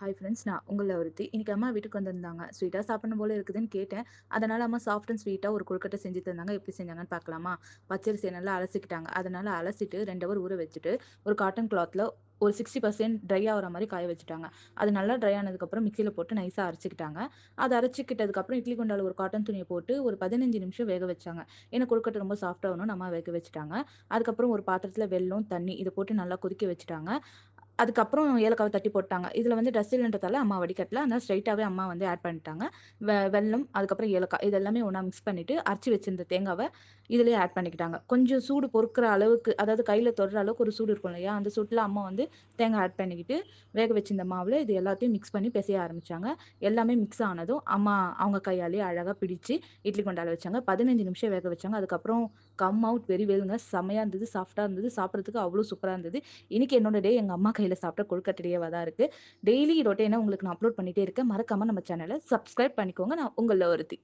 Hi friends, நான் உங்கள ஒருத்தி. இன்னைக்கு அம்மா வீட்டுக்கு வந்திருந்தாங்க. ஸ்வீட்டா சாப்பிடணும் போல இருக்குதுன்னு கேட்டேன். அதனால அம்மா சாஃப்ட் அண்ட் ஸ்வீட்டா ஒரு கொழுக்கட்டை செஞ்சு தந்தாங்க. எப்படி செஞ்சாங்கன்னு பார்க்கலாமா? பச்சரிசிய நல்லா அலசிக்கிட்டாங்க. அதனால அலசிட்டு 2 ஹவர் ஊற வச்சுட்டு, ஒரு காட்டன் கிளாத்ல ஒரு 60% ட்ரை ஆகுற மாரி காய வச்சுட்டாங்க. அது நல்லா ட்ரை ஆனதுக்கப்புறம் மிக்ஸியில போட்டு நைஸா அரைச்சுக்கிட்டாங்க. அத அரைச்சுக்கிட்டதுக்கப்புறம் இட்லி குண்டால ஒரு காட்டன் துணிய போட்டு ஒரு 15 நிமிஷம் வேக வச்சாங்க. ஏன்னா கொழுக்கட்டை ரொம்ப சாஃப்ட்டா ஆகணும்னு அம்மா வேக வச்சுட்டாங்க. அதுக்கப்புறம் ஒரு பாத்திரத்தில வெல்லம், தண்ணி இத போட்டு நல்லா கொதிக்க வச்சுட்டாங்க. அதுக்கப்புறம் ஏலக்காவ தட்டி போட்டாங்க. இதுல வந்து டஸ்ட் இல்லன்றதால அம்மா வடிகட்டல. அதனால ஸ்ட்ரெயிட்டாவே அம்மா வந்து ஆட் பண்ணிட்டாங்க. வெல்லம், அதுக்கப்புறம் ஏலக்காய் இது எல்லாமே ஒண்ணா மிக்ஸ் பண்ணிட்டு, அரைச்சு வச்சிருந்த தேங்காவ இதுலயே ஆட் பண்ணிக்கிட்டாங்க. கொஞ்சம் சூடு பொறுக்குற அளவுக்கு, அதாவது கையில தொடுற அளவுக்கு ஒரு சூடு இருக்கும் இல்லையா? அந்த சூட்ல அம்மா வந்து தேங்காய் ஆட் பண்ணிக்கிட்டு, வேக வச்சிருந்த மாவுல இது எல்லாத்தையும் மிக்ஸ் பண்ணி பெசைய ஆரம்பிச்சாங்க. எல்லாமே மிக்ஸ் ஆனதும், அம்மா அவங்க கையாலேயே அழகா பிடிச்சு இட்லி குண்டால வச்சாங்க. 15 நிமிஷம் வேக வச்சாங்க. அதுக்கப்புறம் கம் அவுட் வெரி வெல்ங்க. செம்மையா இருந்தது. சாஃப்ட்டா இருந்தது. சாப்பிடுறதுக்கு அவ்ளோ சூப்பரா இருந்தது. இன்னைக்கு என்னோட டே எங்க அம்மா கையில சாப்பிட்ட கொழுக்கட்டை டேவா தான் இருக்கு. டெய்லி ரொட்டீனா உங்களுக்கு நான் அப்லோட் பண்ணிட்டே இருக்கேன். மறக்காம நம்ம சேனல சப்ஸ்கிரைப் பண்ணிக்கோங்க. நான் உங்கள ஒருத்தி.